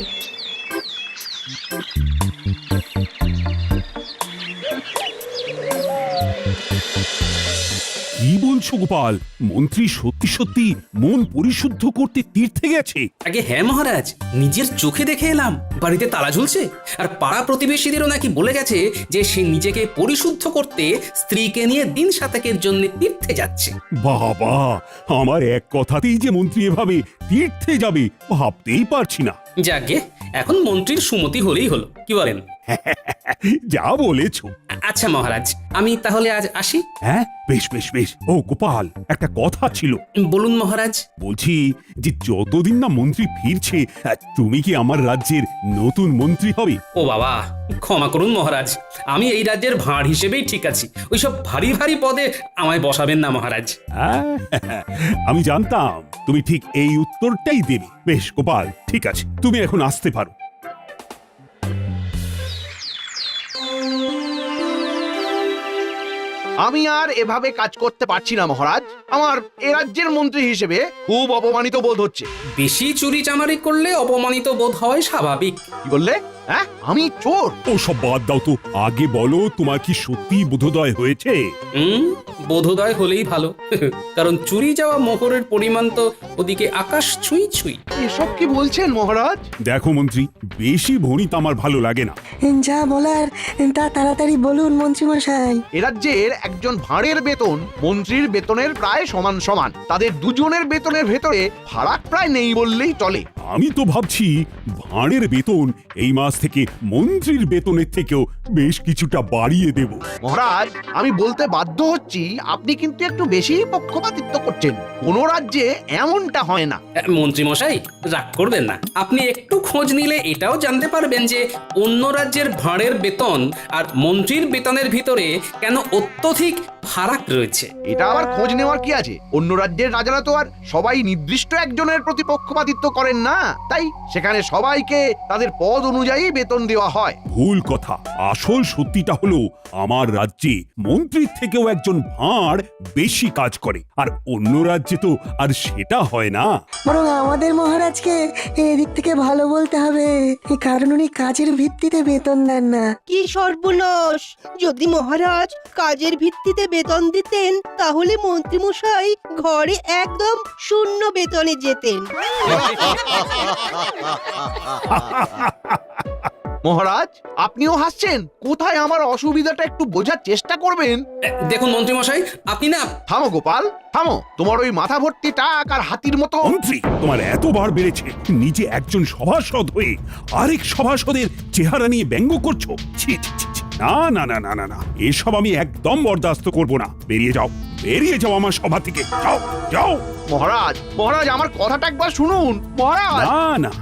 কি বলছো গোপাল? মন্ত্রী সত্যি সত্যি মন পরিশুদ্ধ করতে তীর্থে গেছে? আগে হ্যাঁ মহারাজ, নিজের চোখে দেখে এলাম বাড়িতে তালা ঝুলছে, আর পাড়া প্রতিবেশীদেরও নাকি বলে গেছে যে সে নিজেকে পরিশুদ্ধ করতে স্ত্রীকে নিয়ে দিন সাতেকের জন্য তীর্থে যাচ্ছে। বাবা, আমার এক কথাতেই যে মন্ত্রী এভাবে তীর্থে যাবে ভাবতেই পারছি না। যাকে এখন মন্ত্রীর সুমতি হলেই হলো, কি বলেন? যা বলেছো। আচ্ছা মহারাজ, আমি তাহলে আজ আসি। হ্যাঁ, বেশ বেশ বেশ। ও গোপাল, একটা কথা ছিল। বলুন মহারাজ। বলছি যে যতদিন না মন্ত্রী ফিরছে, তুমি কি আমার রাজ্যের নতুন মন্ত্রী হবে? ও বাবা, ক্ষমা করুন মহারাজ, আমি এই রাজ্যের ভাঁড় হিসেবেই ঠিক আছি, ওইসব ভারী ভারী পদে আমায় বসাবেন না মহারাজ। আমি জানতাম তুমি ঠিক এই উত্তরটাই দেবে। বেশ গোপাল, ঠিক আছে, তুমি এখন আসতে পারো। আমি আর এভাবে কাজ করতে পারছি না মহারাজ। আমার এ রাজ্যের মন্ত্রী হিসেবে খুব অপমানিত বোধ হচ্ছে। বেশি চুরি চামারি করলে অপমানিত বোধ হয় স্বাভাবিক। কি বললে? হ্যাঁ, আমি চোর? ও সব বাদ দাও তো, আগে বলো তোমার কি সত্যি বোধোদয় হয়েছে? বোধোদয় হলেই ভালো, কারণ চুরি যাওয়া মোহরের পরিমাণ তো ওদিকে আকাশ ছুঁই ছুঁই। এসব কি বলছেন মহারাজ? দেখো মন্ত্রী, বেশি ভণিত আমার ভালো লাগে না। যা বলার তা তাড়াতাড়ি বলুন মন্ত্রীমশাই। এ রাজ্যের একজন ভাঁড়ের বেতন মন্ত্রীর বেতনের প্রায় সমান সমান। তাদের দুজনের বেতনের ভেতরে ফারাক প্রায় নেই বললেই চলে। আমি তো ভাবছি ভাঁড়ের বেতন এই মাস থেকে মন্ত্রীর বেতনের থেকেও বেশ কিছুটা বাড়িয়ে দেব। মহারাজ, আমি বলতে বাধ্য হচ্ছি, আপনি কিন্তু একটু বেশি পক্ষপাতিত্ব করছেন। কোন রাজ্যে এমনটা হয় না। মন্ত্রী মশাই, রাগ করবেন না, আপনি একটু খোঁজ নিলে এটাও জানতে পারবেন যে অন্য রাজ্যের ভাঁড়ের বেতন আর মন্ত্রীর বেতনের ভিতরে কেন অত্যধিক ফারাক রয়েছে। এটা আবার খোঁজ নেওয়ার কি আছে? অন্য রাজ্যের রাজারা তো আর সবাই নির্দিষ্ট একজনের প্রতি পক্ষপাতিত্ব করেন না, তাই সেখানে সবাইকে তাদের পদ অনুযায়ী বেতন দেওয়া হয়। ভুল কথা। আসল সত্যিটা হলো আমার রাজ্যে মন্ত্রীর থেকেও একজন ভাঁড় বেশি কাজ করে, আর অন্য রাজ্যে তো আর সেটা হয় না। বরং আমাদের মহারাজকে এদিক থেকে ভালো বলতে হবে, কারণ উনি কাজের ভিত্তিতে বেতন দেন না। কি সর্বনাশ! যদি মহারাজ কাজের ভিত্তিতে বেতন দিতেন তাহলে মন্ত্রীমশাই ঘরে একদম শূন্য বেতনে যেতেন। মহারাজ, আপনিও হাসছেন? কোথায় আমার অসুবিধাটা একটু বোঝার চেষ্টা করবেন। দেখুন মন্ত্রী মশাই, আপনি না। থামো গোপাল, থামো। তোমার ওই মাথা ভর্তি টাক আর হাতির মতো। মন্ত্রী, তোমার এতবার বেড়েছে, নিজে একজন সভাসদ হয়ে আরেক সভাসদের চেহারা নিয়ে ব্যঙ্গ করছো। ছি ছি ছি ছি। না না না না না না, এসব আমি একদম বরদাস্ত করব না। বেরিয়ে যাও, বেরিয়ে যাও আমার সভা থেকে। যাও যাও। মহারাজ, মহারাজ, আমার কথাটা একবার শুনুন মহারাজ। না না,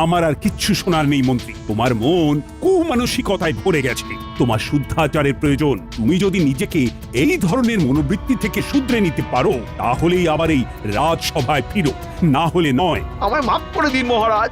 আমার আর কিচ্ছু শোনার নেই মন্ত্রী। তোমার মন কুমানসিকতায় ভরে গেছে, তোমার শুদ্ধাচারের প্রয়োজন। তুমি যদি নিজেকে এই ধরনের মনোবৃত্তি থেকে শুধরে নিতে পারো, তাহলেই আবার এই রাজসভায় ফিরো, না হলে নয়। আমায় মাফ করে দিন মহারাজ,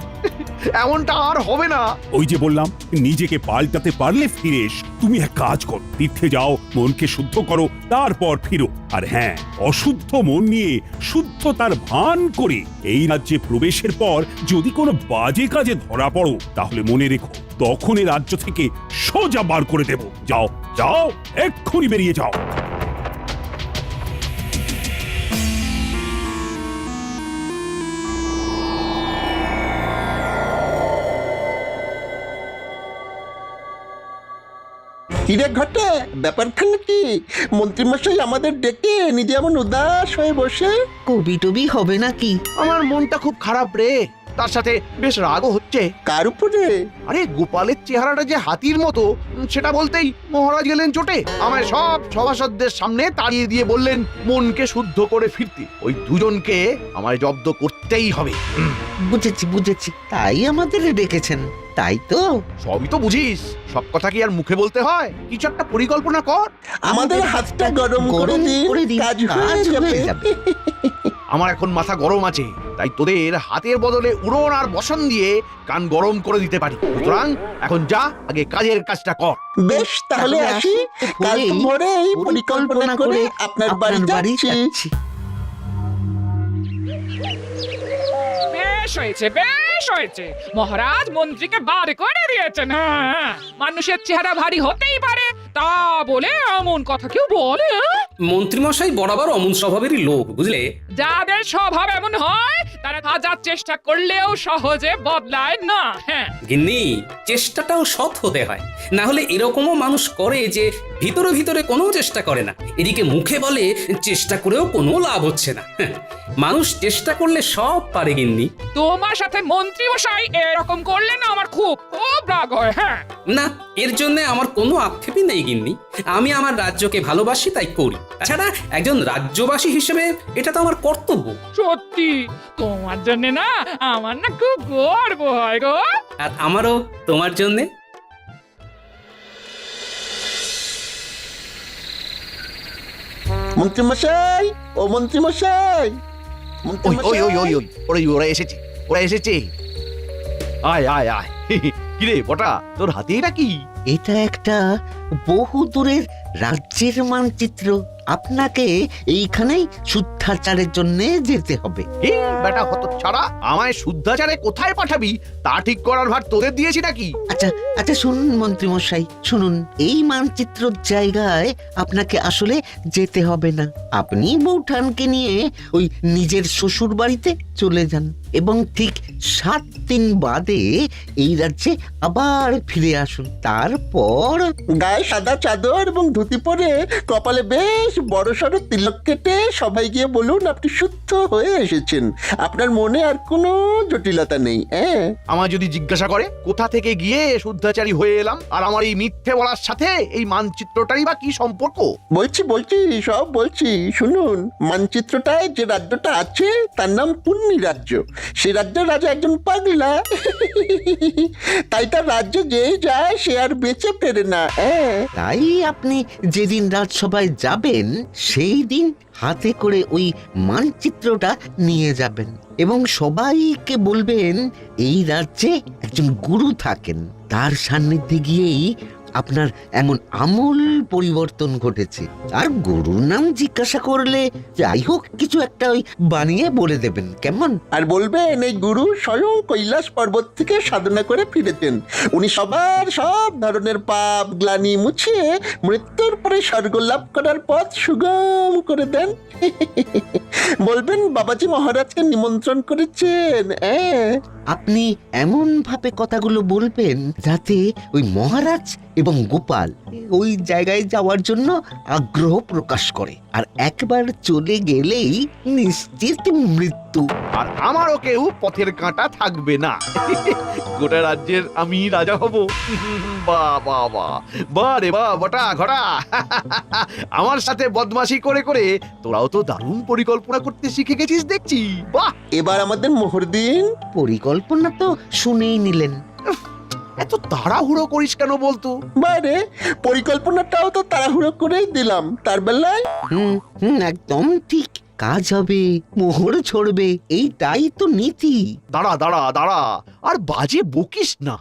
এমনটা আর হবে না। ওই যে বললাম, নিজেকে পাল্টাতে পারলে ফিরে এসো। তুমি এক কাজ করো, তীর্থে যাও, মনকে শুদ্ধ করো, তারপর ফিরো। আর হ্যাঁ, অশুদ্ধ মন নিয়ে শুদ্ধতার ভান করে এই রাজ্যে প্রবেশের পর যদি কোনো বাজে কাজে ধরা পড়ো, তাহলে মনে রেখো, তখন এই রাজ্য থেকে সোজা বার করে দেব। যাও যাও, এক্ষুনি বেরিয়ে যাও। কিরে ঘটে, ব্যাপারখানে কি? মন্ত্রীমশাই আমাদের ডেকে নিজে এমন উদাস হয়ে বসে। কবি টবি হবে নাকি? আমার মনটা খুব খারাপ রে, তার সাথে বেশ রাগও হচ্ছে। কার উপরে? আরে গোপালের চেহারাটা যে হাতির মতো, সেটা বলতেই মহারাজ গেলেন চোটে। আমায় সব সভাসদদের সামনে তাড়িয়ে দিয়ে বললেন মনকে শুদ্ধ করে ফিরতে। ওই দুজনকে আমায় জব্দ করতেই হবে। বুঝেছি বুঝেছি, তাই আমাদের ডেকেছেন, তাই তো? সবই তো বুঝিস, সব কথা কি আর মুখে বলতে হয়? কিছু একটা পরিকল্পনা কর। আমাদের হাতটা গরম করে দিন, কাজ হয়ে যাবে। আমার এখন মাথা গরম আছে, তাই তোদের হাতের বদলে উড়ন আর বসন দিয়ে কান গরম করে দিতে পারি। সুতরাং এখন যা, আগে কাজের কাজটা কর। বেশ, তাহলে আসি। কাল ভোরেই পরিকল্পনা করে আপনার বাড়ি যাচ্ছি। বেশ হয়েছে, বেশ বেশ হয়েছে, মহারাজ মন্ত্রীকে বার করে দিয়েছেন। হ্যাঁ, মানুষের চেহারা ভারী হতেই পারে, তা বলে এমন কথা কেউ বলে? মন্ত্রীমশাই বরাবর অমন স্বভাবেরই লোক, বুঝলে? যাদের স্বভাব এমন হয় তারা হাজার চেষ্টা করলেও সহজে বদলায় না। হ্যাঁ, গিন্নি, চেষ্টাটাও সৎ হতে হয়, না হলে এরকমও মানুষ করে যে ভিতরে ভিতরে কোনো চেষ্টা করে না, এদিকে মুখে বলে চেষ্টা করেও কোনো লাভ হচ্ছে না। হ্যাঁ, মানুষ চেষ্টা করলে সব পারে গিন্নি। তোমার সাথে মন্ত্রী মশাই এরকম করলে না আমার খুব খুব রাগ হয়। হ্যাঁ, না, এর জন্য আমার কোনো আক্ষেপই নেই গিন্নি। আমি আমার রাজ্যকে ভালোবাসি, তাই করি। তাছাড়া একজন রাজ্যবাসী হিসেবে এটা তো আমার কর্তব্য। সত্যি তোমার জন্য না আমার না খুব গর্ব হয় গো। আর আমারও তোমার জন্যে। মন্ত্রীমশাই, ও মন্ত্রীমশাই, ওই ওই ওই ওই ওই ওরা এসেছে, ওরা এসেছে। আয় আয় আয়। কিরে বটা, তোর হাতে এটা কি? এটা একটা বহু দূরের রাজ্যের মানচিত্র। আপনাকে এইখানেই শুদ্ধাচারের জন্য যেতে হবে। এই বেটা হত ছাড়া, আমায় শুদ্ধাচারে কোথায় পাঠাবি তা ঠিক করার ভার তোদের দিয়েছি নাকি? আচ্ছা আচ্ছা, শুনুন মন্ত্রী মশাই, শুনুন। এই মানচিত্রর জায়গায় আপনাকে আসলে যেতে হবে না। আপনি বৌঠানকে নিয়ে ওই নিজের শ্বশুর বাড়িতে চলে যান এবং ঠিক 7 দিন বাদে এই রাজ্যে আবার ফিরে আসুন। তারপর গায়ে সাদা চাদর এবং ধুতি পরে কপালে বেশ বড় সড়ো তিলক কেটে সবাই গিয়ে বলুন আপনি শুদ্ধ হয়ে এসেছেন, আপনার মনে আর কোনো জটিলতা নেই। হ্যাঁ, আমায় যদি জিজ্ঞাসা করে কোথা থেকে গিয়ে শুদ্ধাচারী হয়ে এলাম, আর আমার এই মিথ্যে বলার সাথে এই মানচিত্রটারই বা কি সম্পর্ক? বলছি সব বলছি, শুনুন। মানচিত্রটায় যে রাজ্যটা আছে তার নাম পুণ্যি রাজ্য। সে রাজ্যের রাজা একজন পাগলা, তাই তার রাজ্য যেই যায় সে আর বেঁচে ফেরে না। তাই আপনি যেদিন রাজসভায় যাবেন সেই দিন হাতে করে ওই মানচিত্রটা নিয়ে যাবেন এবং সবাইকে বলবেন এই রাজ্যে একজন গুরু থাকেন, তার সান্নিধ্যে গিয়েই আপনার এমন আমূল পরিবর্তন ঘটেছে। আর গুরুর নাম জিজ্ঞাসা করলে যাই হোক কিছু একটা ওই বানিয়ে বলে দেবেন, কেমন? আর বলবেন এই গুরু স্বয়ং কৈলাস পর্বত থেকে সাধনা করে ফিরেছেন। উনি সবার সব ধরনের পাপ গ্লানি মুছিয়ে মৃত্যুর পরে স্বর্গ লাভ করার পথ সুগম করে দেন। বলবেন বাবাজি মহারাজকে নিমন্ত্রণ করেছেন। আপনি এমন ভাবে কথাগুলো বলবেন যাতে ওই মহারাজ এবং গোপাল ওই জায়গায় যাওয়ার জন্য আগ্রহ প্রকাশ করে, আর একবার চলে গেলেই নিশ্চিত মৃত্যু। আর আমারও কেউ পথের কাঁটা থাকবে না। গোটা রাজ্যের আমি রাজা হব। বাহ বাহ বাহ, বাহ রে বাহ বটা ঘটা। আমার সাথে বদমাশি করে করে তোরাও তো দারুণ পরিকল্পনা করতে শিখে গেছিস দেখছি। বাহ, এবার আমাদের মোহর দিন। পরিকল্পনা তো শুনেই নিলেন। এত তাড়াহুড়ো করিস কেন বলতো? বাইরে পরিকল্পনাটাও তো তাড়াহুড়ো করেই দিলাম। তার বেলায় একদম ঠিক। কাজ হবে, মোহর ছড়বে, এইটাই তো নীতি। দাঁড়া দাঁড়া দাঁড়া, আর বাজে বকিস না।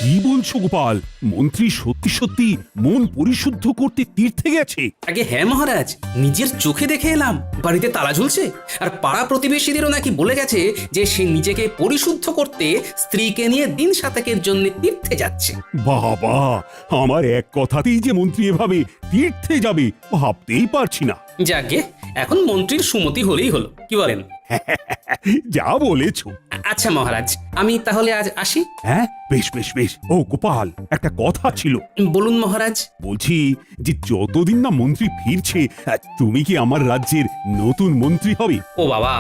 কি বলছো গোপাল? মন্ত্রী সত্যি সত্যি মন পরিশুদ্ধ করতে তীর্থে গেছে? আগে হ্যাঁ মহারাজ, নিজের চোখে দেখে এলাম। বাড়িতে তালা ঝুলছে, আর পাড়া প্রতিবেশীদেরও নাকি বলে গেছে যে সে নিজেকে পরিশুদ্ধ করতে স্ত্রীকে নিয়ে দিন সাতেকের জন্য তীর্থে যাচ্ছে। বাবা, আমার এক কথাতেই যে মন্ত্রী এভাবে তীর্থে যাবে ভাবতেই পারছি না। যাকে এখন মন্ত্রীর সুমতি হলেই হলো, কি বলেন? যা বলেছো। আচ্ছা মহারাজ, আমি তাহলে আজ আসি। হ্যাঁ, বেশ বেশ বেশ। ও গোপাল, একটা কথা ছিল। বলুন মহারাজ। বলছি যে যতদিন না মন্ত্রী ফিরছে তুমি কি আমার রাজ্যের নতুন মন্ত্রী হবে? ও বাবা,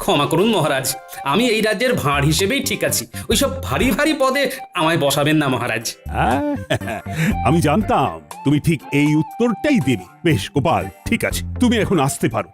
ক্ষমা করুন মহারাজ, আমি এই রাজ্যের ভাঁড় হিসেবেই ঠিক আছি। ওইসব ভারী ভারী পদে আমায় বসাবেন না মহারাজ। আমি জানতাম তুমি ঠিক এই উত্তরটাই দেবে। বেশ গোপাল, ঠিক আছে, তুমি এখন আসতে পারো।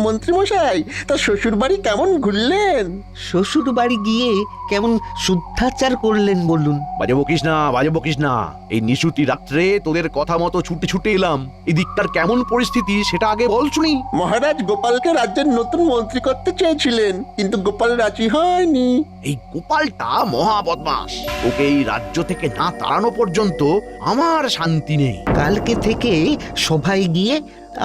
মন্ত্রী মশাই, তা শ্বশুর বাড়ি কেমন ঘুরলেন? শ্বশুর বাড়ি গিয়ে কেমন শুদ্ধাচার করলেন বলুন? বাজে বকিস না, বাজে বকিস না। এই নিশুতি রাত্রে তোদের কথা মতো ছুটে ছুটে এলাম। এদিকটার কেমন পরিস্থিতি সেটা আগে বল শুনি। মহারাজ গোপালকে রাজ্যের নতুন মন্ত্রী করতে চেয়েছিলেন, কিন্তু গোপাল রাজি হয়নি। এই গোপালটা মহা বদমাস। ওকে এই রাজ্য থেকে না তাড়ানো পর্যন্ত আমার শান্তি নেই। কালকে থেকে সবাই গিয়ে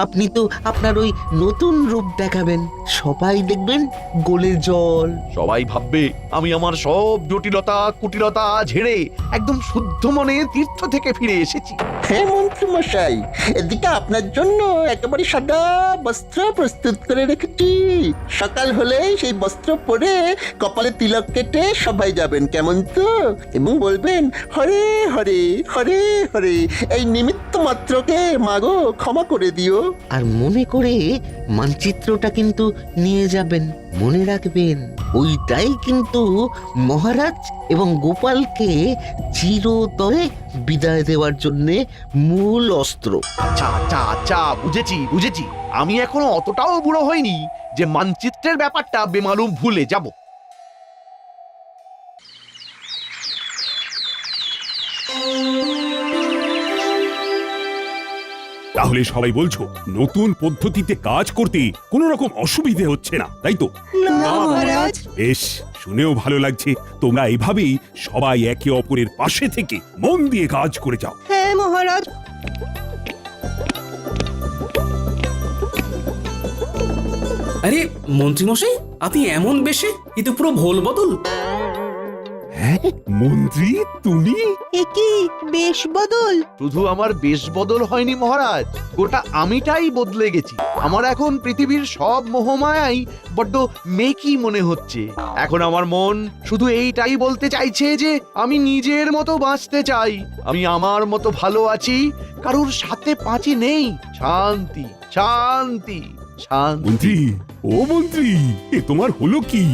আপনি তো আপনার ওই নতুন রূপ দেখাবেন, সবাই দেখবেন গোলে জল। সবাই ভাববে আমি আমার সব জটিলতা কুটিলতা ঝেড়ে একদম শুদ্ধ মনে তীর্থ থেকে ফিরে এসেছি। হ্যাঁ মন্ত্রী মশাই, এদিকে আপনার জন্য একেবারে সাদা বস্ত্র প্রস্তুত করে রেখেছি। সকাল হলে সেই বস্ত্র পরে কপালে তিলক কেটে সবাই যাবেন, কেমন তো? এবং বলবেন হরে হরে হরে হরে, এই নিমিত্ত মাত্রকে মাগো ক্ষমা করে দিও। আর মনে করে মানচিত্রটা কিন্তু নিয়ে যাবেন, মনে রাখবেন ওইটাই কিন্তু মহারাজ এবং গোপালকে চিরতরে বিদায় দেওয়ার জন্য মূল অস্ত্র। আচ্ছা আচ্ছা আচ্ছা, বুঝেছি বুঝেছি। আমি এখনো অতটাও বুড়ো হইনি যে মানচিত্রের ব্যাপারটা বেমালুম ভুলে যাব। তাহলে সবাই বলছো নতুন পদ্ধতিতে কাজ করতে কোনো রকম অসুবিধে হচ্ছে না, তাই তো? না মহারাজ। বেশ, শুনেও ভালো লাগছে। তোমরা এভাবেই সবাই একে অপরের পাশে থেকে মন দিয়ে কাজ করে যাও। হ্যাঁ মহারাজ। আরে মন্ত্রীমশাই, আপনি এমন বেশে, এ তো পুরো ভোল বদল। হ্যাঁ মন্ত্রী, তুমি? এ কি বেশ বদল? শুধু আমার বেশ বদল হয়নি মহারাজ, গোটা আমিটাই বদলে গেছি। আমার এখন পৃথিবীর সব মোহমায়াই বড্ড মেকি মনে হচ্ছে। এখন আমার মন শুধু এইটাই বলতে চাইছে যে আমি নিজের মতো বাঁচতে চাই। আমি আমার মতো ভালো আছি, কারোর সাথে পাঁচি নেই। শান্তি শান্তি শান্তি। মন্ত্রী, ও মন্ত্রী, এ তোমার হলো কি?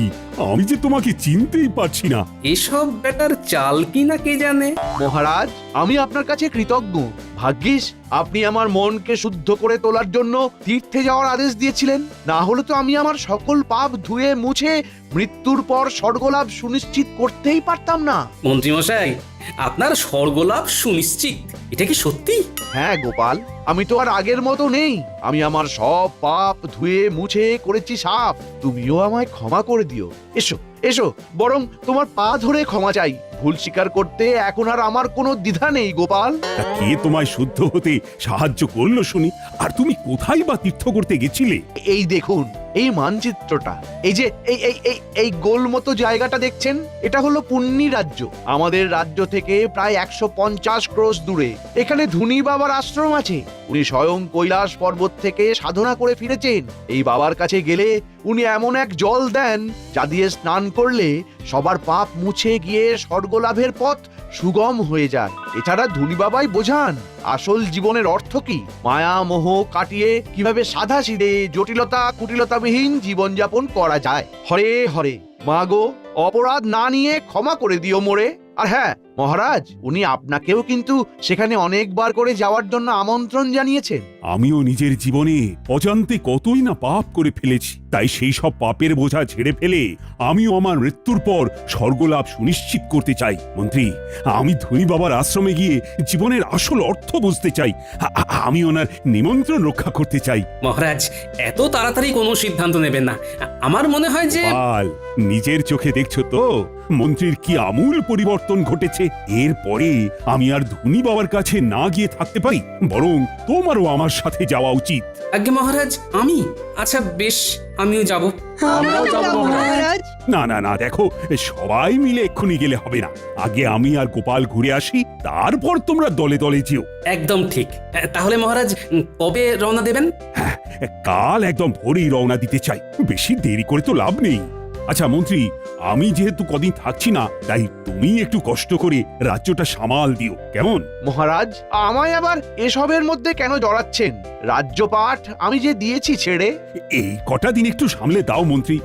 আমি যে তোমাকে চিনতেই পারছি না। এসব ব্যাটার চাল কি না কে জানে। মহারাজ, আমি আপনার কাছে কৃতজ্ঞ। ভাগ্যিস আপনি আমার মনকে শুদ্ধ করে তোলার জন্য তীর্থে যাওয়ার আদেশ দিয়েছিলেন। না হলে তো আমি আমার সকল পাপ ধুয়ে মুছে মৃত্যুর পর স্বর্গলাভ সুনিশ্চিত করতেই পারতাম না। মন্ত্রীমশাই, আপনার স্বর্গলাভ সুনিশ্চিত, এটা কি সত্যি? হ্যাঁ গোপাল, আমি তো আর আগের মতো নেই। আমি আমার সব পাপ ধুয়ে মুছে করেছি সাফ। তুমিও আমায় ক্ষমা করে দিও। এসো এসো, বরং তোমার পা ধরে ক্ষমা চাই। ভুল স্বীকার করতে এখন আর আমার কোনো দ্বিধা নেই গোপাল। তা কে তোমায় শুদ্ধ হতে সাহায্য করলো শুনি? আর তুমি কোথায় বা তীর্থ করতে গেছিলে? এই দেখুন এই মানচিত্রটা, এই যে এই এই এই এই গোল মতো জায়গাটা দেখছেন, এটা হলো পুণ্যি রাজ্য। আমাদের রাজ্য থেকে প্রায় 150 ক্রোশ দূরে এখানে ধুনি বাবার আশ্রম আছে। উনি স্বয়ং কৈলাস পর্বত থেকে সাধনা করে ফিরেছেন। এই বাবার কাছে গেলে উনি এমন এক জল দেন যা দিয়ে স্নান করলে সবার পাপ মুছে গিয়ে স্বর্গলাভের পথ সুগম হয়ে যায়। এছাড়া ধুনি বাবাই বোঝান আসল জীবনের অর্থ কি, মায়া মোহ কাটিয়ে কিভাবে সাদা সিধে জটিলতা কুটিলতাবিহীন জীবনযাপন করা যায়। হরে হরে, মাগো অপরাধ না নিয়ে ক্ষমা করে দিও মোরে। আর হ্যাঁ মহারাজ, উনি আপনাকেও কিন্তু সেখানে অনেকবার করে যাওয়ার জন্য আমন্ত্রণ জানিয়েছেন। আমিও নিজের জীবনে অজান্তে কতই না পাপ করে ফেলেছি। তাই সেই সব পাপের বোঝা ঝেড়ে ফেলে আমিও আমার মৃত্যুর পর স্বর্গলাভ সুনিশ্চিত করতে চাই। মন্ত্রী, আমি ধনী বাবার আশ্রমে গিয়ে জীবনের আসল অর্থ বুঝতে চাই। আমি ওনার নিমন্ত্রণ রক্ষা করতে চাই। মহারাজ, এত তাড়াতাড়ি কোনো সিদ্ধান্ত নেবেন না। আমার মনে হয় যে পাল, নিজের চোখে দেখছো তো মন্ত্রীর কি আমূল পরিবর্তন ঘটেছে। এরপরে আমি আর ধনী বাবার কাছে না গিয়ে থাকতে পারি, বরং তোমারও আমার সাথে যাওয়া উচিত। আজ্ঞে মহারাজ, আমি? আচ্ছা বেশ, আমিও যাব। আমরাও যাব মহারাজ। না না না, দেখো, সবাই মিলে এক্ষুনি গেলে হবে না। আগে আমি আর গোপাল ঘুরে আসি, তারপর তোমরা দলে দলে যেও। একদম ঠিক। তাহলে মহারাজ কবে রওনা দেবেন? হ্যাঁ, কাল একদম ভোরেই রওনা দিতে চাই। বেশি দেরি করে তো লাভ নেই। আচ্ছা মন্ত্রী, আমি যেহেতু কদিন থাকছি না, তাই তুমি একটু কষ্ট করে রাজ্যটা সামাল দিও, কেমন? মহারাজ, আমায় আবার এসবের মধ্যে কেন জড়াচ্ছেন? রাজ্যপাঠ আমি যে দিয়েছি ছেড়ে। এই কটা দিন একটু সামলে দাও মন্ত্রী,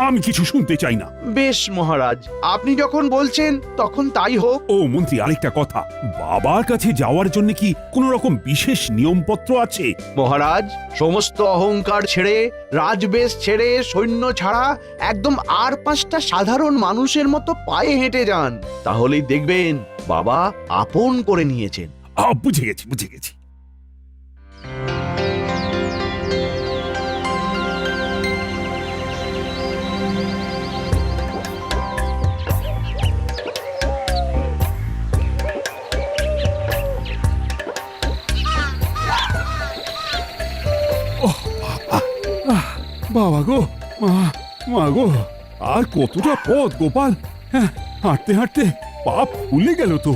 আমি কিছু শুনতে চাই না। বেশ মহারাজ, আপনি যখন বলছেন তখন তাই হোক। ও মন্ত্রী, আরেকটা কথা, বাবার কাছে যাওয়ার জন্য কি কোনো রকম বিশেষ নিয়মপত্র আছে? মহারাজ, সমস্ত অহংকার ছেড়ে রাজবেশ ছেড়ে সৈন্য ছাড়া একদম আর 5টা সাধারণ মানুষের মতো পায়ে হেঁটে যান, তাহলেই দেখবেন বাবা আপন করে নিয়েছেন। বুঝে গেছি বুঝে গেছি। বাবা গো, মা গো, আর কতটা পথ গোপাল। হ্যাঁ, হাঁটতে হাঁটতে পা ফুলে গেল তো।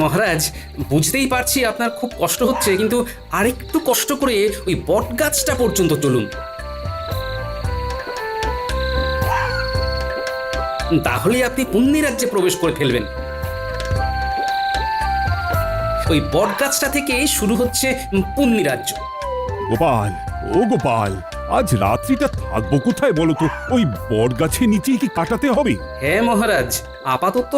মহারাজ, বুঝতেই পারছি আপনার খুব কষ্ট হচ্ছে, কিন্তু আরেকটু কষ্ট করে ওই বট গাছটা পর্যন্ত চলুন, তাহলে আপনি পুণ্যি রাজ্যে প্রবেশ করে ফেলবেন। ওই বট গাছটা থেকে শুরু হচ্ছে পুণ্যি রাজ্য। গোপাল, ও গোপাল, আজ রাত্রিটা থাকবো কোথায় বলো তো? ওই বট গাছের নিচেই কি কাটাতে হবে? হ্যাঁ মহারাজ, আপাতত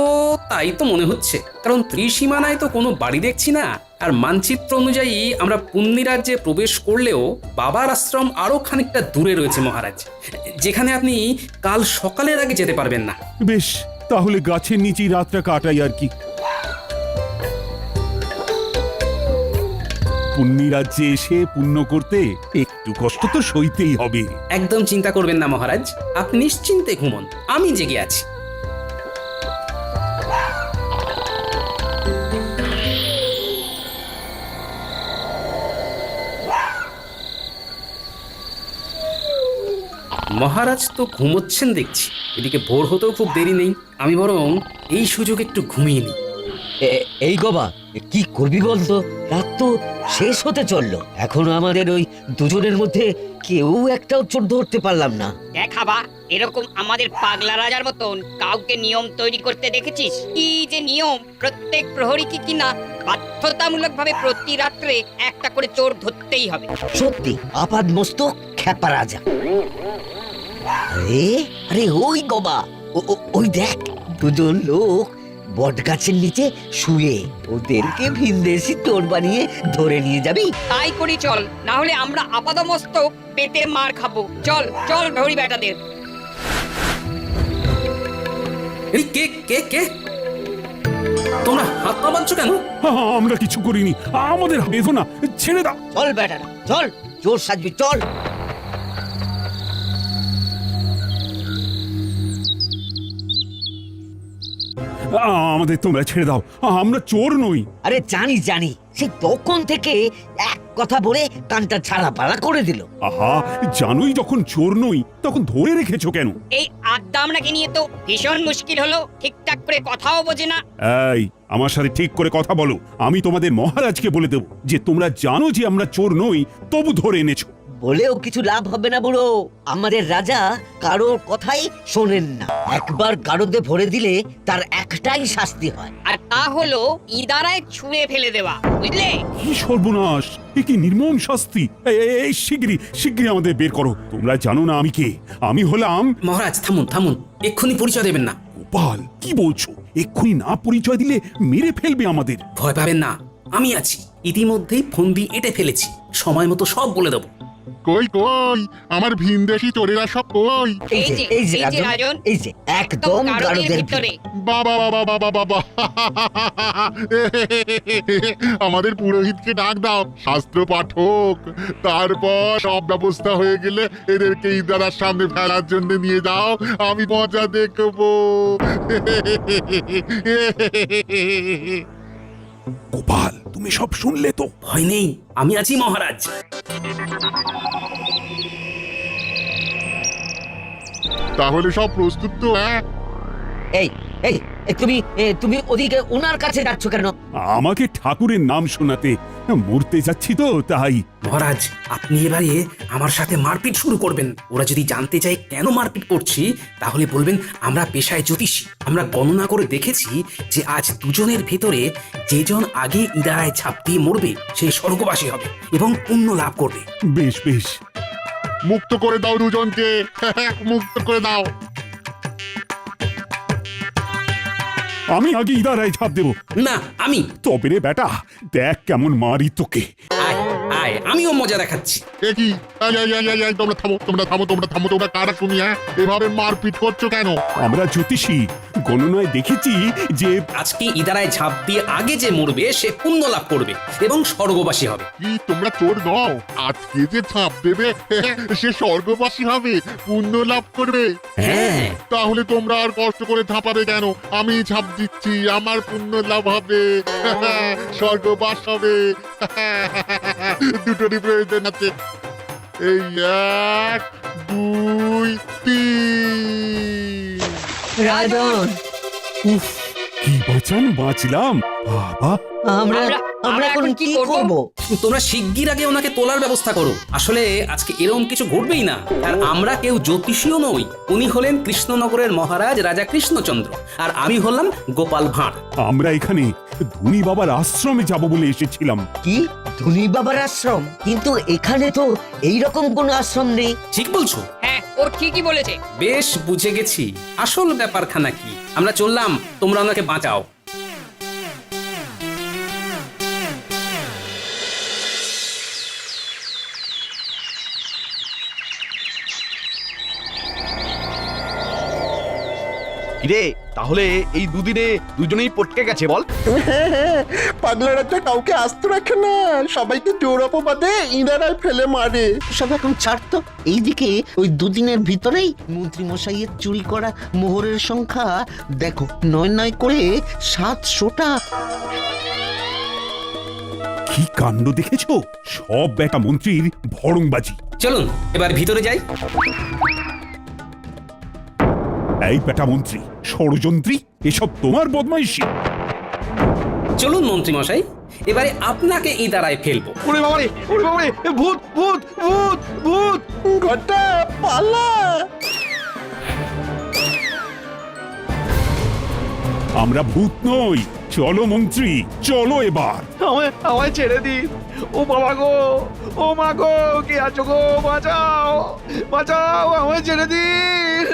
তাই তো মনে হচ্ছে, কারণ ত্রিসীমানায় তো কোনো বাড়ি দেখছি না। আর মানচিত্র অনুযায়ী আমরা পুণ্যি রাজ্যে প্রবেশ করলেও বাবার আশ্রম আরো খানিকটা দূরে রয়েছে মহারাজ, যেখানে আপনি কাল সকালের আগে যেতে পারবেন না। বেশ, তাহলে গাছের নিচেই রাতটা কাটাই আর কি। পুণ্যি রাজ্যে এসে পুণ্য করতে একটু কষ্ট তো সইতেই হবে। একদম চিন্তা করবেন না মহারাজ, আপনি নিশ্চিন্তে ঘুমন, আমি জেগে আছি। মহারাজ তো ঘুমোচ্ছেন দেখছি, এদিকে ভোর হতেও খুব দেরি নেই, আমি বরং এই সুযোগ একটু ঘুমিয়ে নিই। এই গবা, কি করবি বলতো? রাত তো শেষ হতে চললো, এখনো আমাদের ওই দুজনের মধ্যে কেউ একটাও চোর ধরতে পারলাম না। দেখাবা, এরকম আমাদের পাগলা রাজার মতন কাউকে নিয়ম তৈরি করতে দেখেছিস? কি যে নিয়ম, প্রত্যেক প্রহরীকে কিনা বাধ্যতামূলক ভাবে প্রতি রাত্রে একটা করে চোর ধরতেই হবে। সত্যি আপাদ মস্তক খ্যাপা রাজা। আরে আরে ওই গবা, ওই দেখ, দুজন লোক বট গাছের নিচে শুয়ে, ওদেরকে ভিনদেশি চোর বানিয়ে ধরে নিয়ে যাবি? তাই করি চল, না হলে আমরা আপাদমস্তক পেটে মার খাবো। চল চল ভৌরি বেটাদের। এই কে কে কে তোমরা হাত পা বাঁধছো কেন? আমরা কিছু করিনি, আমাদের বেঁধো না, ছেড়ে দাও। চল বেটারা চল, চোর সাজবি চল। আমাদের তোমরা ছেড়ে দাও, আমরা চোর নই। আরে জানি জানি, সে তখন থেকে এক কথা বলে কানটা ছাড়া পাড়া করে দিল। আহা, জানোই যখন চোর নই তখন ধরে রেখেছো কেন? এই আদ্দামনাকে নিয়ে তো ভীষণ মুশকিল হলো, ঠিকঠাক করে কথাও বোঝে না। এই, আমার সাথে ঠিক করে কথা বলো। আমি তোমাদের মহারাজকে বলে দেব যে তোমরা জানো যে আমরা চোর নই, তবু ধরে এনেছো। বলেও কিছু লাভ হবে না বুড়ো, আমাদের রাজা কারোর কথাই শোনেন না। একবার গারদে ভরে দিলে তার একটাই শাস্তি হয়, আর তা হলো ইদারায় ছুঁড়ে ফেলে দেওয়া, বুঝলে? কি সর্বনাশ, এ কি নির্মম শাস্তি! এই শিগগিরই শিগগিরই আমাদের বের করো। তোমরা জানো না আমি কে? আমি হলাম... মহারাজ থামুন থামুন, এক্ষুনি পরিচয় দেবেন না। গোপাল, কি বলছো? এক্ষুনি না পরিচয় দিলে মেরে ফেলবে আমাদের। ভয় পাবেন না, আমি আছি। ইতিমধ্যেই ফন্দি এঁটে ফেলেছি, সময় মতো সব বলে দেবো। কই কই আমার ভিনদেশি চোরেরা সব কই? এই যে রাজন, এই যে একদম গারদের ভিতরে। বাবা বাবা বাবা বাবা, আমাদের পুরোহিতকে ডাক দাও, শাস্ত্র পাঠক। তারপর সব ব্যবস্থা হয়ে গেলে এদেরকে ইদারার সামনে ফেলার জন্য নিয়ে যাও, আমি মজা দেখবো। গোপাল, তুমি সব শুনলে তো? ভয় নেই, আমি আছি মহারাজ। তাহলে সব প্রস্তুত তো? হ্যাঁ, এই এই তুমি ওদিকে ওনার কাছে যাচ্ছ কেন? আমাকে ঠাকুরের নাম শোনাতে। মরতে যাচ্ছি তো তাই। মহারাজ, আপনি এবারে আমার সাথে মারপিট শুরু করবেন। ওরা যদি জানতে চায় কেন মারপিট করছি, তাহলে বলবেন আমরা পেশায় জ্যোতিষী। আমরা গণনা করে দেখেছি যে আজ দুজনের ভেতরে যেজন আগে ইদারায় ঝাঁপ দিয়ে মরবে সেই স্বর্গবাসী হবে এবং পুণ্য লাভ করবে। বেশ বেশ, মুক্ত করে দাও দুজনকে, মুক্ত করে দাও। আমি আগে ইদারায় ঝাঁপ দেবো। না, আমি। তবে রে বেটা, দেখ কেমন মারি তোকে। আয় আয় আমিও মজা দেখাচ্ছি। এ কি এই, তোমরা থামো তোমরা কারা শুনি, হ্যাঁ? এভাবে মারপিট করছো কেন? আমরা জ্যোতিষী গণনায় দেখেছি যে আজকে ইদারায় ঝাঁপ দিয়ে আগে যে মরবে সে পুণ্য লাভ করবে এবং স্বর্গবাসী হবে। কি তোমরা চোর নও? আজকে যে ছাপ দেবে সে স্বর্গবাসী হবে, পুণ্য লাভ করবে। হ্যাঁ তাহলে তোমরা আর কষ্ট করে ঝাঁপাবে কেন? আমি ঝাঁপ দিচ্ছি, আমার পুণ্য লাভ হবে, স্বর্গবাস হবে। দুটোরই প্রয়োজন আছে। এই 1 2 3। রাজন, উফ কি বাঁচলাম বাবা। আমরা এখন কি করব? তোমরা শিগগির আগে ওনাকে তোলার ব্যবস্থা করো। আসলে আজকে এরকম কিছু ঘটবেই না। আর আমরা কেউ জ্যোতিষীও নই। উনি হলেন কৃষ্ণনগরের মহারাজ রাজা কৃষ্ণচন্দ্র, আর আমি হলাম গোপাল ভাঁড়। আমরা এখানে ধনী বাবার আশ্রমে যাব বলে এসেছিলাম। কি ধনী বাবার আশ্রম? কিন্তু এখানে তো এইরকম কোন আশ্রম নেই। ঠিক বলছো? হ্যাঁ ও ঠিকই বলেছে। বেশ বুঝে গেছি আসল ব্যাপারখানা কি। আমরা চললাম, তোমরা ওনাকে বাঁচাও। কিরে, তাহলে এই দুদিনে দুজনেই পটকে গেছে বল? পাগলা রাজা কাউকে আস্ত রাখে না, সবাইকে জোর অপবাদে ইনারায় ফেলে মারে। সব এখন ছাড়তো। এইদিকে ওই দুদিনের ভিতরেই মন্ত্রী মশাইয়ের চুরি করা মোহরের সংখ্যা দেখো, 9 করে 700টা। কি কাণ্ড দেখেছো? সব বেটা মন্ত্রীর ভড়ংবাজি। চলুন এবার ভিতরে যাই। এই বেটা মন্ত্রী, ষড়যন্ত্রী, এসব তোমার বদমাইশি। চলুন মন্ত্রী মশাই, এবারে আপনাকে ইদারায় ফেলবো। ওরে বাবারে, ভূত ভূত ভূত ভূত! ঘটা পালা। আমরা ভূত নই। চলো মন্ত্রী, চলো এবার। আমায় ছেড়ে দিন। ও বাবা গো, ও মা গো, কে আছো গো? বাঁচাও, আমায় ছেড়ে দিন।